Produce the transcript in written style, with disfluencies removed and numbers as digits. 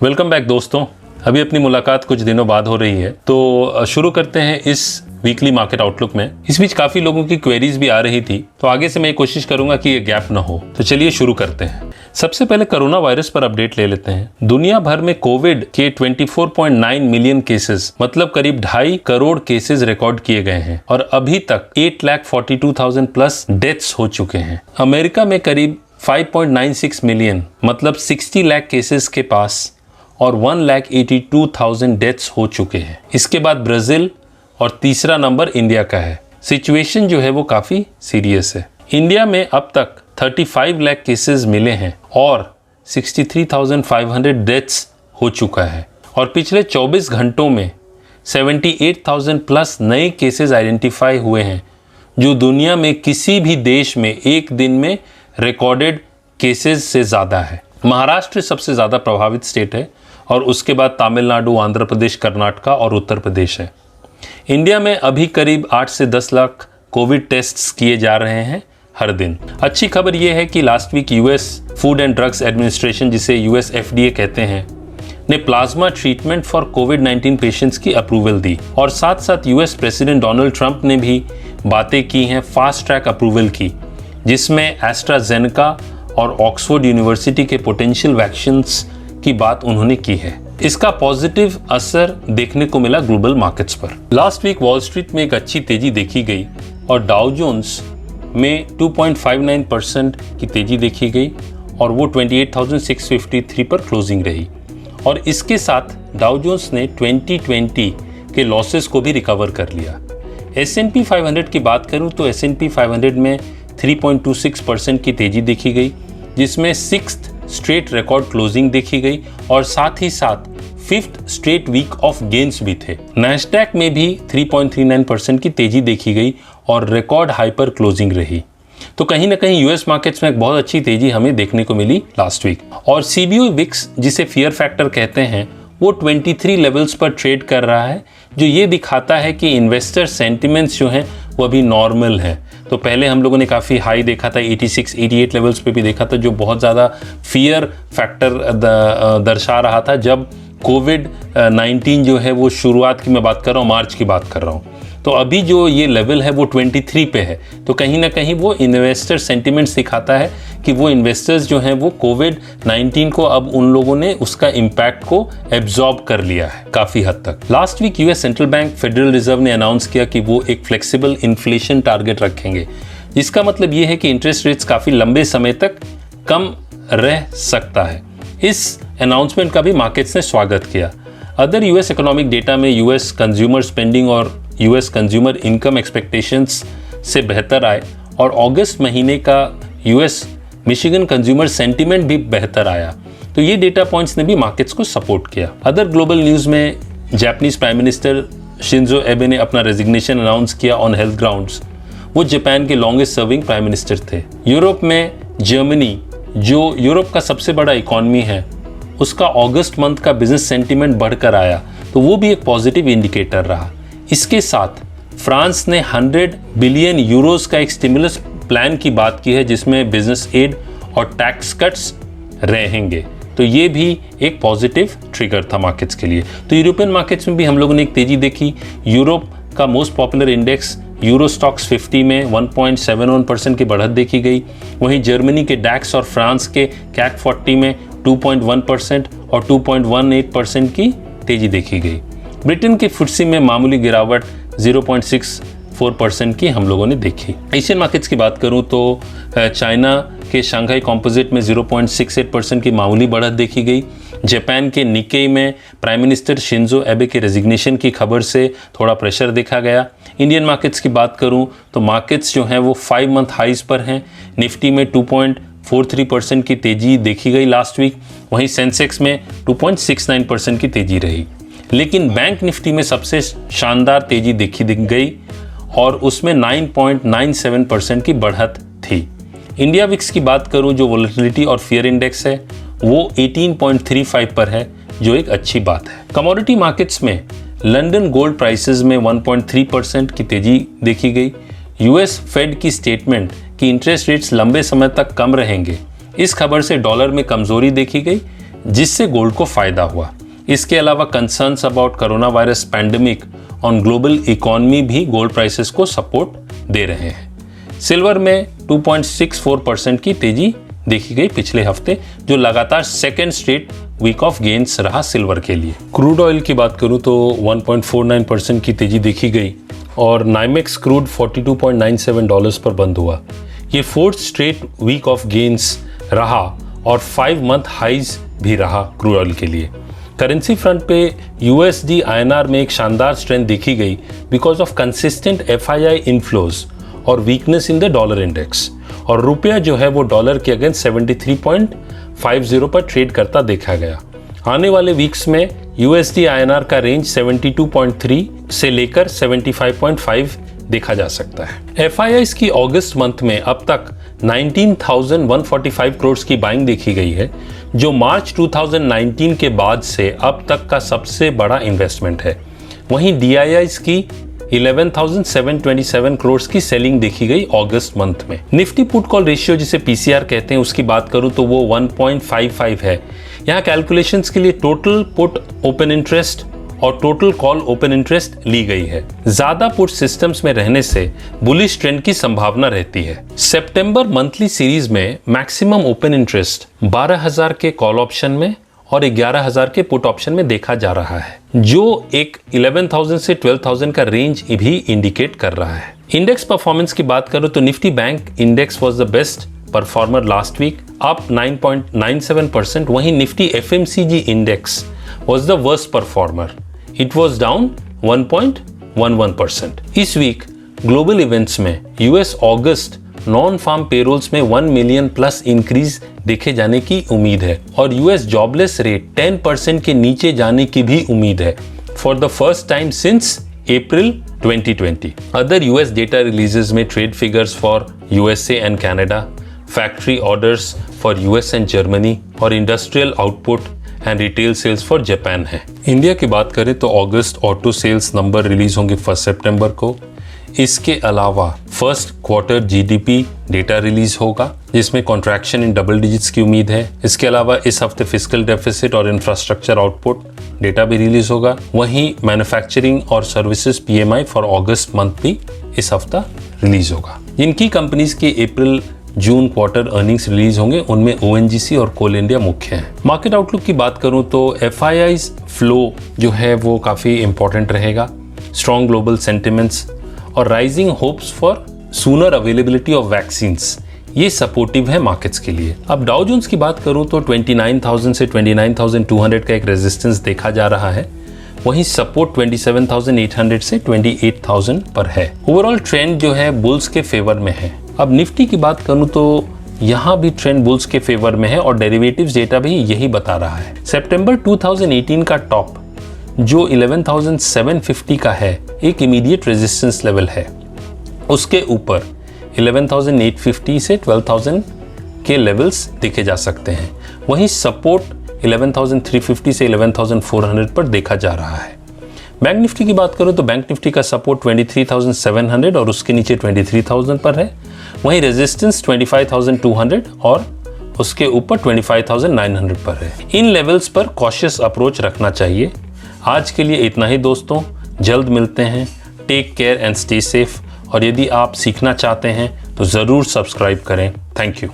Welcome back दोस्तों। अभी अपनी मुलाकात कुछ दिनों बाद हो रही है, तो शुरू करते हैं इस वीकली मार्केट आउटलुक में। इस बीच काफी लोगों की क्वेरीज भी आ रही थी, तो आगे से मैं कोशिश करूंगा कि ये गैप ना हो। तो चलिए शुरू करते हैं। सबसे पहले कोरोना वायरस पर अपडेट ले लेते हैं। दुनिया भर में कोविड के 24.9 मिलियन केसेस, मतलब करीब 2.5 करोड़ केसेस रिकॉर्ड किए गए हैं और अभी तक 8,42,000 प्लस डेथ्स हो चुके हैं। अमेरिका में करीब 5.96 मिलियन, मतलब 60 लाख केसेस के पास और 1,82,000 डेथ्स हो चुके हैं। इसके बाद ब्राजील और तीसरा नंबर इंडिया का है। सिचुएशन जो है वो काफी सीरियस है। इंडिया में अब तक 35 लाख केसेस मिले हैं और 63,500 डेथ्स हो चुका है और पिछले 24 घंटों में 78,000 प्लस नए केसेस आइडेंटिफाई हुए हैं, जो दुनिया में किसी भी देश में एक दिन में रिकॉर्डेड केसेस से ज़्यादा है। महाराष्ट्र सबसे ज़्यादा प्रभावित स्टेट है और उसके बाद तमिलनाडु, आंध्र प्रदेश, कर्नाटका और उत्तर प्रदेश है। इंडिया में अभी करीब 8 से 10 लाख कोविड टेस्ट्स किए जा रहे हैं हर दिन। अच्छी खबर यह है कि last week US food and drugs administration, जिसे यूएस FDA कहते हैं, ने प्लाज्मा ट्रीटमेंट फॉर कोविड-19 पेशेंट्स की अप्रूवल दी और साथ साथ यूएस प्रेसिडेंट डोनाल्ड ट्रंप ने भी बातें की हैं फास्ट ट्रैक अप्रूवल की, जिसमें एस्ट्राजेनेका और ऑक्सफोर्ड यूनिवर्सिटी के पोटेंशियल वैक्सीन्स की बात उन्होंने की है। इसका पॉजिटिव असर देखने को मिला ग्लोबल मार्केट्स पर। लास्ट वीक वॉल स्ट्रीट में एक अच्छी तेजी देखी गई और डाउ जोन्स में 2.59% की तेजी देखी गई और वो 28,653 पर क्लोजिंग रही और इसके साथ डाउ जोन्स ने 2020 के लॉसेस को भी रिकवर कर लिया। S&P 500 की बात करूं तो S&P 500 में 3.26% की तेजी देखी गई, जिसमें 6th स्ट्रेट रिकॉर्ड क्लोजिंग देखी गई और साथ ही साथ 5th straight week of gains भी थे। नैस्डैक में भी 3.39% की तेजी देखी गई और रिकॉर्ड हाई पर क्लोजिंग रही। तो कहीं ना कहीं यूएस मार्केट्स में एक बहुत अच्छी तेजी हमें देखने को मिली लास्ट वीक। और CBOE विक्स, जिसे फियर फैक्टर कहते हैं, वो 23 लेवल्स पर ट्रेड कर रहा है, जो ये दिखाता है कि इन्वेस्टर सेंटिमेंट्स जो हैं वो अभी नॉर्मल है। तो पहले हम लोगों ने काफ़ी हाई देखा था, 86, 88 लेवल्स पे भी देखा था, जो बहुत ज़्यादा फियर फैक्टर दर्शा रहा था जब कोविड-19 जो है वो शुरुआत की मैं बात कर रहा हूँ, मार्च की बात कर रहा हूँ। तो अभी जो ये लेवल है वो 23 पे है, तो कहीं ना कहीं वो इन्वेस्टर सेंटिमेंट्स दिखाता है कि वो इन्वेस्टर्स जो हैं वो कोविड-19 को अब उन लोगों ने उसका इम्पैक्ट को एब्जॉर्ब कर लिया है काफ़ी हद तक। Last week US central bank federal reserve ने अनाउंस किया कि वो एक फ्लेक्सिबल इन्फ्लेशन टारगेट रखेंगे, जिसका मतलब ये है कि इंटरेस्ट रेट्स काफ़ी लंबे समय तक कम रह सकता है। इस अनाउंसमेंट का भी मार्केट्स ने स्वागत किया। अदर यूएस इकोनॉमिक डेटा में यूएस कंज्यूमर स्पेंडिंग और यूएस कंज्यूमर इनकम एक्सपेक्टेशंस से बेहतर आए और अगस्त महीने का यूएस मिशिगन कंज्यूमर सेंटीमेंट भी बेहतर आया। तो ये डेटा पॉइंट्स ने भी मार्केट्स को सपोर्ट किया। अदर ग्लोबल न्यूज़ में जापानीज प्राइम मिनिस्टर शिंजो एबे ने अपना रेजिग्नेशन अनाउंस किया ऑन हेल्थ ग्राउंड्स। वो जापान के लॉन्गेस्ट सर्विंग प्राइम मिनिस्टर थे। यूरोप में जर्मनी, जो यूरोप का सबसे बड़ा इकॉनमी है, उसका अगस्त मंथ का बिजनेस सेंटीमेंट बढ़कर आया, तो वो भी एक पॉजिटिव इंडिकेटर रहा। इसके साथ फ्रांस ने 100 बिलियन यूरोस का एक स्टिमुलस प्लान की बात की है, जिसमें बिजनेस एड और टैक्स कट्स रहेंगे, तो ये भी एक पॉजिटिव ट्रिगर था मार्केट्स के लिए। तो यूरोपियन मार्केट्स में भी हम लोगों ने एक तेजी देखी। यूरोप का most popular index euro stocks 50 में 1.71% की बढ़त देखी गई। वहीं जर्मनी के डैक्स और फ्रांस के कैक 40 में 2.1% और 2.18% की तेजी देखी गई। ब्रिटेन के फुट्सी में मामूली गिरावट 0.64% की हम लोगों ने देखी। एशियन मार्केट्स की बात करूं तो चाइना के शंघाई कॉम्पोजिट में 0.68% की मामूली बढ़त देखी गई। जापान के निक्केई में प्राइम मिनिस्टर शिंजो एबे के रेजिग्नेशन की खबर से थोड़ा प्रेशर देखा गया। इंडियन मार्केट्स की बात करूं तो मार्केट्स जो हैं वो 5 मंथ हाइज पर हैं। निफ्टी में 2.43% की तेजी देखी गई लास्ट वीक। वहीं सेंसेक्स में 2.69% की तेजी रही। लेकिन बैंक निफ्टी में सबसे शानदार तेजी देखी गई और उसमें 9.97% की बढ़त थी। इंडिया विक्स की बात करूं, जो वोलेटिलिटी और फियर इंडेक्स है, वो 18.35 पर है, जो एक अच्छी बात है। कमोडिटी मार्केट्स में लंदन गोल्ड प्राइसेस में 1.3% की तेजी देखी गई। यूएस फेड की स्टेटमेंट कि इंटरेस्ट रेट्स लंबे समय तक कम रहेंगे, इस खबर से डॉलर में कमजोरी देखी गई, जिससे गोल्ड को फायदा हुआ। इसके अलावा concerns about corona virus pandemic on global economy भी गोल्ड प्राइसेस को सपोर्ट दे रहे हैं। सिल्वर में 2.64% की तेजी देखी गई पिछले हफ्ते, जो लगातार second straight week of gains रहा सिल्वर के लिए। क्रूड ऑयल की बात करूं तो 1.49% की तेजी देखी गई और नाइमेक्स क्रूड $42.97 पर बंद हुआ। ये fourth straight week of gains रहा और 5 मंथ हाइज भी रहा क्रूड ऑयल के लिए। करेंसी फ्रंट पे USD INR में एक शानदार स्ट्रेंथ देखी गई because of consistent FII inflows और weakness in the dollar index, और रुपया जो है वो डॉलर के अगेंस्ट 73.50 पर ट्रेड करता देखा गया। आने वाले वीक्स में USD INR का रेंज 72.3 से लेकर 75.5 देखा जा सकता है। FIIs की अगस्त मंथ में अब तक 19,145 करोड़ की बाइंग देखी गई है, जो मार्च 2019 के बाद से अब तक का सबसे बड़ा इन्वेस्टमेंट है। वहीं DIIs की 11,727 करोड़ की सेलिंग देखी गई अगस्त मंथ में। निफ्टी पुट कॉल रेशियो जिसे PCR कहते हैं उसकी बात करूं तो वो 1.55 है। यहाँ कैलकुलेशंस के लिए टोटल पुट ओपन इंटरेस्ट और टोटल कॉल ओपन इंटरेस्ट ली गई है। ज्यादा पुट सिस्टम्स में रहने से बुलिश ट्रेंड की संभावना रहती है। सितंबर मंथली सीरीज में मैक्सिमम ओपन इंटरेस्ट 12,000 के कॉल ऑप्शन में और 11,000 के पुट ऑप्शन में देखा जा रहा है, जो एक 11,000 से 12,000 का रेंज भी इंडिकेट कर रहा है। इंडेक्स परफॉर्मेंस की बात करूं तो Nifty bank index was the best performer last week, up 9.97%। वहीं Nifty FMCG index was the worst performer, it was down 1.11%। इस वीक ग्लोबल इवेंट्स में US August non farm payrolls में 1 मिलियन प्लस इंक्रीज देखे जाने की उम्मीद है और US जॉबलेस रेट 10% के नीचे जाने की भी उम्मीद है for the first time since April 2020। Other US data releases में trade figures for USA and Canada, factory orders for US and Germany और industrial output and retail sales for Japan है। इंडिया की बात करें तो अगस्त ऑटो सेल्स नंबर रिलीज होंगे 1 सितंबर को। इसके अलावा first quarter GDP data release होगा जिसमें कॉन्ट्रैक्शन इन डबल डिजिट्स की उम्मीद है। इसके अलावा इस हफ्ते फिस्कल डेफिसिट और इंफ्रास्ट्रक्चर आउटपुट डेटा भी रिलीज होगा। वहीं मैन्युफैक्चरिंग और services PMI for August month भी इस हफ्ता रिलीज होगा। जिनकी कंपनीज के अप्रैल जून क्वार्टर अर्निंग्स रिलीज होंगे उनमें ONGC और कोल इंडिया मुख्य हैं। मार्केट आउटलुक की बात करूं तो FIIs फ्लो जो है वो काफी इंपॉर्टेंट रहेगा। स्ट्रॉन्ग ग्लोबल सेंटिमेंट्स और rising hopes for sooner availability of vaccines, ये सपोर्टिव है मार्केट्स के लिए। अब डाउ जोन्स की बात करूं तो 29,000 से 29,200 का एक रेजिस्टेंस देखा जा रहा है। वहीं सपोर्ट 27,800 से 28,000 पर है। ओवरऑल ट्रेंड जो है बुल्स के फेवर में है। अब निफ्टी की बात करूं तो यहाँ भी ट्रेंड बुल्स के फेवर में है और डेरिवेटिव्स डेटा भी यही बता रहा है। सितंबर 2018 का टॉप जो 11,750 का है एक इमीडिएट रेजिस्टेंस लेवल है। उसके ऊपर 11,850 से 12,000 के लेवल्स देखे जा सकते हैं। वहीं सपोर्ट 11,350 से 11,400 पर देखा जा रहा है। बैंक निफ्टी की बात करूं तो बैंक निफ्टी का सपोर्ट 23,700 और उसके नीचे 23,000 पर है। वहीं रेजिस्टेंस 25,200 और उसके ऊपर 25,900 पर है। इन लेवल्स पर कॉशियस अप्रोच रखना चाहिए। आज के लिए इतना ही दोस्तों, जल्द मिलते हैं। Take care and stay safe. और यदि आप सीखना चाहते हैं तो ज़रूर सब्सक्राइब करें। Thank you.